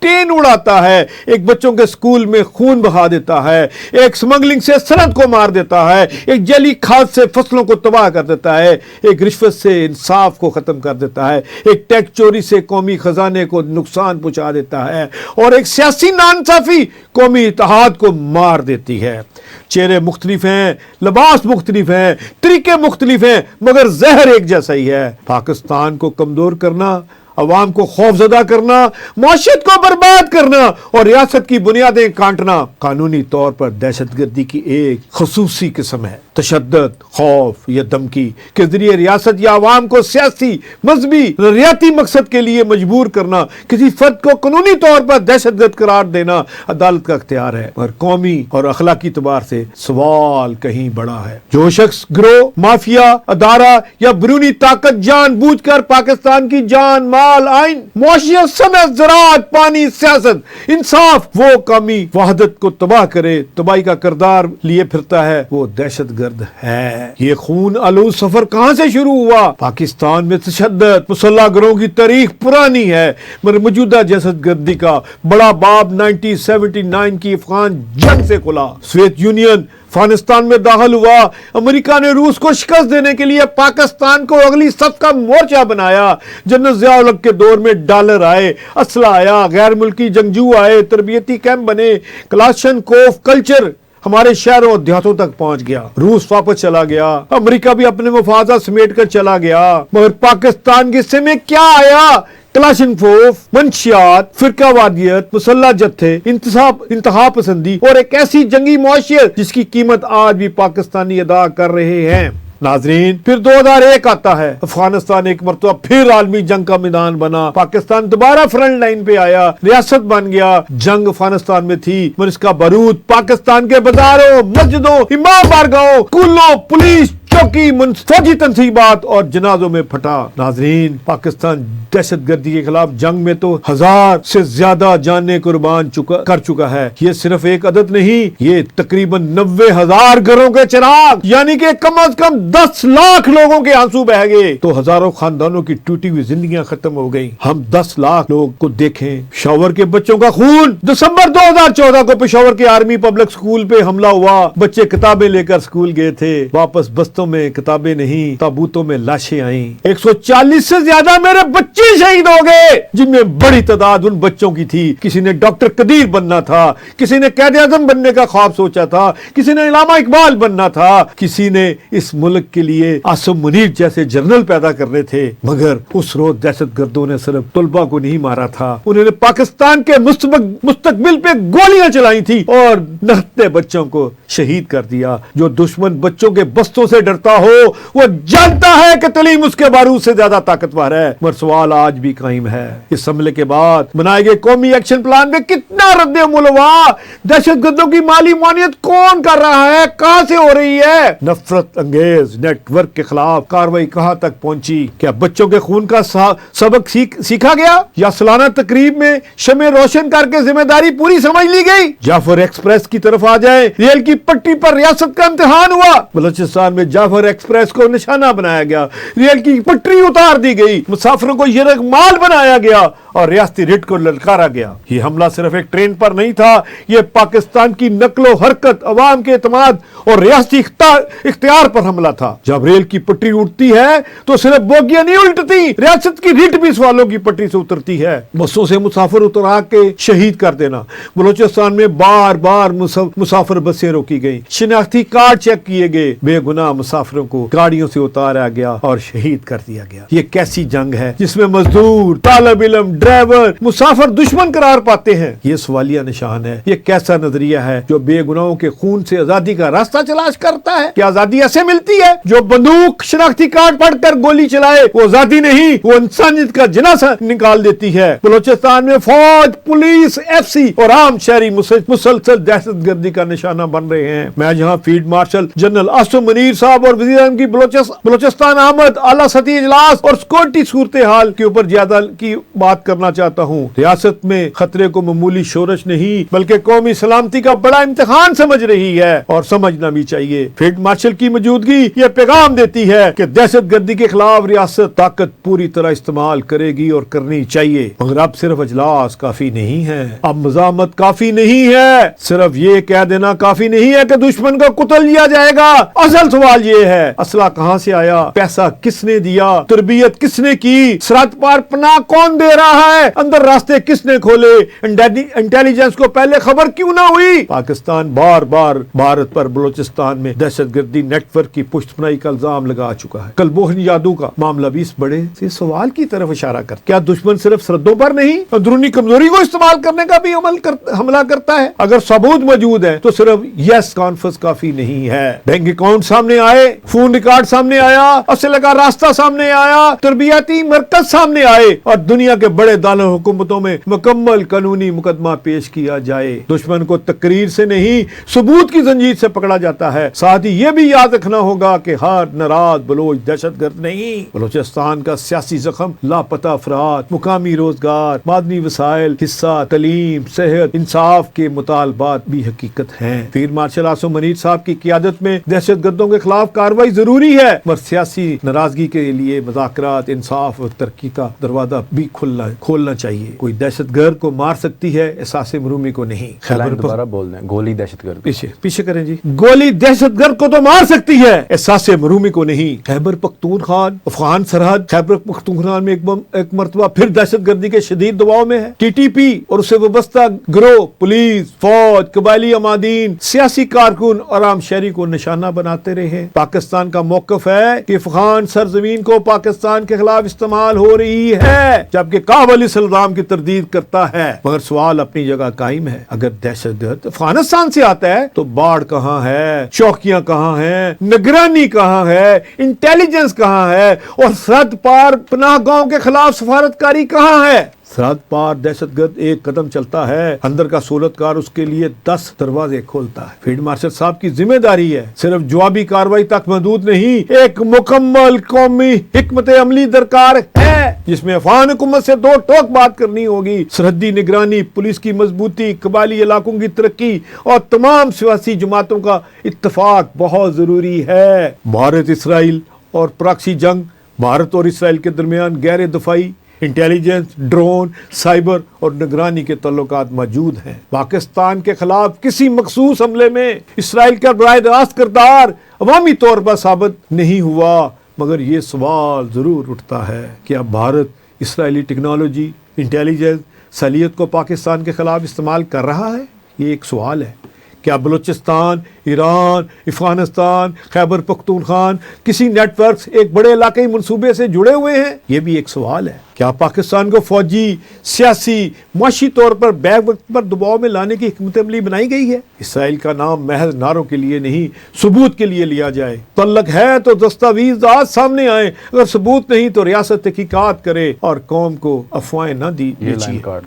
Ten اڑاتا ہے، ایک بچوں کے سکول میں خون بہا دیتا ہے، ایک سمگلنگ سے صنعت کو مار دیتا ہے، ایک جعلی کھاد سے فصلوں کو تباہ کر دیتا ہے، ایک رشوت سے انصاف کو ختم کر دیتا ہے، ایک ٹیکس چوری سے قومی خزانے کو نقصان پہنچا دیتا ہے، اور ایک سیاسی ناانصافی قومی اتحاد کو مار دیتی ہے۔ چہرے مختلف ہیں، لباس مختلف ہیں، طریقے مختلف ہیں، مگر زہر ایک جیسا ہی ہے۔ پاکستان کو کمزور کرنا، عوام کو خوف زدہ کرنا، معاشرت کو برباد کرنا اور ریاست کی بنیادیں کاٹنا قانونی طور پر دہشت گردی کی ایک خصوصی قسم ہے۔ تشدد، خوف یا دھمکی کے ذریعے ریاست یا عوام کو سیاسی، مذہبی، ریاتی مقصد کے لیے مجبور کرنا، کسی فرد کو قانونی طور پر دہشت گرد قرار دینا عدالت کا اختیار ہے، اور قومی اور اخلاقی اعتبار سے سوال کہیں بڑا ہے۔ جو شخص، گروہ، مافیا، ادارہ یا بیرونی طاقت جان بوجھ کر پاکستان کی جان، مال، آئین، معاشیت، صنعت، زراعت، پانی، سیاست، انصاف، وہ قومی وحدت کو تباہ کرے، تباہی کا کردار لیے پھرتا ہے، وہ دہشت گرد ہے۔ یہ خون آلود سفر کہاں سے شروع ہوا؟ پاکستان میں تشدد، مسلح گروہوں کی تاریخ پرانی ہے، مگر موجودہ دہشت گردی کا بڑا باب 1979 کی افغان جنگ سے کھلا۔ سوویت یونین افغانستان میں داخل ہوا، امریکہ نے روس کو شکست دینے کے لیے پاکستان کو اگلی صف کا مورچہ بنایا۔ جنرل ضیاء الحق کے دور میں ڈالر آئے، اسلحہ آیا، غیر ملکی جنگجو آئے، تربیتی کیمپ بنے، کلاشن کوف کلچر ہمارے شہروں اور دیہاتوں تک پہنچ گیا۔ روس واپس چلا گیا، امریکہ بھی اپنے مفادات سمیٹ کر چلا گیا، مگر پاکستان کے حصے میں کیا آیا؟ کلاشن کوف، منشیات، فرقہ وادیت، مسلح جتھے، انتہا پسندی اور ایک ایسی جنگی معاشیت جس کی قیمت آج بھی پاکستانی ادا کر رہے ہیں۔ ناظرین، پھر 2001 آتا ہے، افغانستان ایک مرتبہ پھر عالمی جنگ کا میدان بنا، پاکستان دوبارہ فرنٹ لائن پہ آیا، ریاست بن گیا۔ جنگ افغانستان میں تھی، مگر اس کا بارود پاکستان کے بازاروں، مسجدوں، امام بارگاہوں، اسکولوں، پولیس چوکی، فوجی تنصیبات اور جنازوں میں پھٹا۔ ناظرین، پاکستان دہشت گردی کے خلاف جنگ میں تو 1000 سے زیادہ جانیں قربان کر چکا ہے۔ یہ صرف ایک عدد نہیں، یہ تقریباً 90,000 گھروں کے چراغ، یعنی کہ کم از کم 10 لاکھ لوگوں کے آنسو بہہ گئے، تو ہزاروں خاندانوں کی ٹوٹی ہوئی زندگیاں ختم ہو گئیں۔ ہم 10 لاکھ لوگ کو دیکھیں، پشاور کے بچوں کا خون۔ دسمبر 2014 کو پشاور کے آرمی پبلک سکول پہ حملہ ہوا، بچے کتابیں لے کر سکول گئے تھے، واپس بستوں میں کتابیں نہیں، تابوتوں میں لاشیں آئیں۔ 140 سے زیادہ میرے بچے شہید ہو گئے، جن میں بڑی تعداد ان بچوں کی تھی۔ کسی نے ڈاکٹر قدیر بننا تھا، کسی نے قائد اعظم بننے کا خواب سوچا تھا، کسی نے علامہ اقبال بننا تھا، کسی نے اس ملک کے لیے عاصم منیر جیسے جنرل پیدا کرنے تھے، مگر اس روز دہشت گردوں نے صرف طلبہ کو نہیں مارا تھا، انہوں نے پاکستان کے مستقبل پہ گولیاں چلائی تھی اور نہتے بچوں کو شہید کر دیا۔ جو دشمن بچوں کے بستوں سے ڈرتا ہو، وہ جانتا ہے کہ تعلیم اس کے بارود سے زیادہ طاقتور ہے۔ مگر سوال آج بھی قائم ہے، اس حملے کے بعد بنائے گئے قومی ایکشن پلان میں کتنا رد عمل ہوا؟ دہشت گردوں کی مالی معاونت کون کر رہا ہے؟ کہاں سے ہو رہی ہے؟ نفرت انگیز نیٹ ورک کے خلاف کارروائی کہاں تک پہنچی؟ کیا بچوں کے خون کا سبق سیکھا گیا، یا سالانہ تقریب میں شمع روشن کر کے ذمہ داری پوری سمجھ لی گئی؟ جعفر ایکسپریس کی طرف آ جائیں، ریل کی پٹری پر ریاست کا امتحان ہوا۔ بلوچستان میں جعفر ایکسپریس کو نشانہ بنایا گیا، ریل کی پٹری اتار دی گئی، مسافروں کو یرغمال بنایا گیا اور ریاستی ریٹ کو للکارا گیا۔ یہ حملہ صرف ایک ٹرین پر نہیں تھا، یہ پاکستان کی نقل و حرکت، عوام کے اعتماد اور ریاستی اختیار پر حملہ تھا۔ جب ریل کی پٹری اٹھتی ہے تو صرف بوگیاں نہیں الٹتی، ریاست کی ریٹ بھی سوالوں کی پٹری سے اترتی ہے۔ بسوں سے مسافر اترا کے شہید کر دینا، بلوچستان میں بار بار مسافر بسیں روکی گئی، شناختی کارڈ چیک کیے گئے، بے گناہ مسافروں کو گاڑیوں سے اتارا گیا اور شہید کر دیا گیا۔ یہ کیسی جنگ ہے جس میں مزدور، طالب علم، ڈرائیور، مسافر دشمن قرار پاتے ہیں؟ یہ سوالیہ نشان ہے۔ یہ کیسا نظریہ ہے جو بے گناہوں کے خون سے آزادی کا راستہ تلاش کرتا ہے؟ کیا آزادی ایسے ملتی ہے؟ جو بندوق، شناختی کارڈ پڑھ کر گولی چلائے وہ آزادی نہیں، وہ انسانیت کا جنازہ نکال دیتی ہے۔ بلوچستان میں فوج، پولیس، ایف سی اور عام شہری مسلسل دہشت گردی کا نشانہ بن رہے ہیں۔ میں یہاں field marshal general Asim Munir صاحب صاحب اور وزیر اعظم کی بلوچستان آمد، اعلیٰ سطحی اجلاس اور سیکورٹی صورتحال کے اوپر زیادہ کی بات کرنا چاہتا ہوں۔ ریاست میں خطرے کو معمولی شورش نہیں بلکہ قومی سلامتی کا بڑا امتحان سمجھ رہی ہے، اور سمجھنا بھی چاہیے۔ فیلڈ مارشل کی موجودگی یہ پیغام دیتی ہے کہ دہشت گردی کے خلاف ریاست طاقت پوری طرح استعمال کرے گی اور کرنی چاہیے، مگر اب صرف اجلاس کافی نہیں ہے، اب مزاحمت کافی نہیں ہے، صرف یہ کہہ دینا کافی نہیں ہے کہ دشمن کو قتل لیا جائے گا۔ اصل سوال یہ ہے اسلحہ کہاں سے آیا، پیسہ کس نے دیا، تربیت کس نے کی، سرحد پار پناہ کون دے رہا ہے، اندر راستے کس نے کھولے، انٹیلیجنس کو پہلے خبر کیوں نہ ہوئی۔ پاکستان بار بار بھارت پر بلوچستان میں دہشت گردی نیٹ ورک کی پشت پناہی کا الزام لگا چکا ہے۔ کلبوہن یادو کا معاملہ بھی اس بڑے سے سوال کی طرف اشارہ کرتا ہے، کیا دشمن صرف سرحدوں پر نہیں اندرونی کمزوری کو استعمال کرنے کا بھی حملہ کرتا ہے؟ اگر ثبوت موجود ہے تو صرف یس کانفرنس کافی نہیں ہے۔ بینک اکاؤنٹ سامنے آئے، فون ریکارڈ سامنے آیا، اسلحے کا راستہ سامنے آیا، تربیتی مرکز سامنے آئے، اور دنیا کے بڑے دارالحکومتوں حکومتوں میں مکمل قانونی مقدمہ پیش کیا جائے۔ دشمن کو تقریر سے نہیں ثبوت کی زنجیر سے پکڑا جاتا ہے۔ ساتھ ہی یہ بھی یاد رکھنا ہوگا کہ ہر ناراض بلوچ دہشت گرد نہیں۔ بلوچستان کا سیاسی زخم لاپتہ افراد، مقامی روزگار، معدنی وسائل، حصہ، تعلیم، صحت، انصاف کے مطالبات بھی حقیقت ہیں۔ فیلڈ مارشل عاصم منیر صاحب کی قیادت میں دہشت گردوں کے خلاف کارروائی ضروری ہے، مگر سیاسی ناراضگی کے لیے مذاکرات، انصاف اور ترقی کا دروازہ بھی کھولنا چاہیے۔ کوئی دہشت گرد کو مار سکتی ہے، احساس مرومی کو نہیں۔ دوبارہ بول دیں، گولی دہشت گرد پیچھے کریں جی۔ گولی دہشت گرد کو تو مار سکتی ہے، احساس مرومی کو نہیں۔ خیبر پختونخوا افغان سرحد خیبر پختونخوا میں ایک مرتبہ پھر دہشت گردی کے شدید دباؤ میں ہے۔ ٹی ٹی پی اور اسے وابستہ گروہ پولیس، فوج، قبائلی عمادین، سیاسی کارکن اور عام شہری کو نشانہ بناتے رہے۔ پاکستان کا موقف ہے کہ افغان سرزمین کو پاکستان کے خلاف استعمال ہو رہی ہے، جبکہ کابل اس الزام کی تردید کرتا ہے، مگر سوال اپنی جگہ قائم ہے۔ اگر دہشت گرد افغانستان سے آتا ہے تو باڑ کہاں ہے، چوکیاں کہاں ہیں، نگرانی کہاں ہے، انٹیلیجنس کہاں ہے، اور سرحد پار پناہ گاہوں کے خلاف سفارتکاری کہاں ہے؟ سرحد پار دہشت گرد ایک قدم چلتا ہے، اندر کا صورتکار اس کے لیے 10 دروازے کھولتا ہے۔ فیلڈ مارشل صاحب کی ذمہ داری ہے صرف جوابی کارروائی تک محدود نہیں، ایک مکمل قومی حکمت عملی درکار ہے جس میں افغان حکومت سے دو ٹوک بات کرنی ہوگی۔ سرحدی نگرانی، پولیس کی مضبوطی، قبائلی علاقوں کی ترقی اور تمام سیاسی جماعتوں کا اتفاق بہت ضروری ہے۔ بھارت اسرائیل اور پراکسی جنگ، بھارت اور اسرائیل کے درمیان غیر دفاعی، انٹیلیجنس، ڈرون، سائبر اور نگرانی کے تعلقات موجود ہیں۔ پاکستان کے خلاف کسی مخصوص حملے میں اسرائیل کا براہ راست کردار عوامی طور پر ثابت نہیں ہوا، مگر یہ سوال ضرور اٹھتا ہے کہ اب بھارت اسرائیلی ٹیکنالوجی، انٹیلیجنس، صلاحیت کو پاکستان کے خلاف استعمال کر رہا ہے؟ یہ ایک سوال ہے۔ کیا بلوچستان، ایران، افغانستان، خیبر پختونخوا کسی نیٹ ورک ایک بڑے علاقائی منصوبے سے جڑے ہوئے ہیں؟ یہ بھی ایک سوال ہے۔ کیا پاکستان کو فوجی، سیاسی، معاشی طور پر بیک وقت پر دباؤ میں لانے کی حکمت عملی بنائی گئی ہے؟ اسرائیل کا نام محض نعروں کے لیے نہیں، ثبوت کے لیے لیا جائے۔ تعلق ہے تو دستاویزات سامنے آئے، اگر ثبوت نہیں تو ریاست تحقیقات کرے اور قوم کو افواہیں نہ دی۔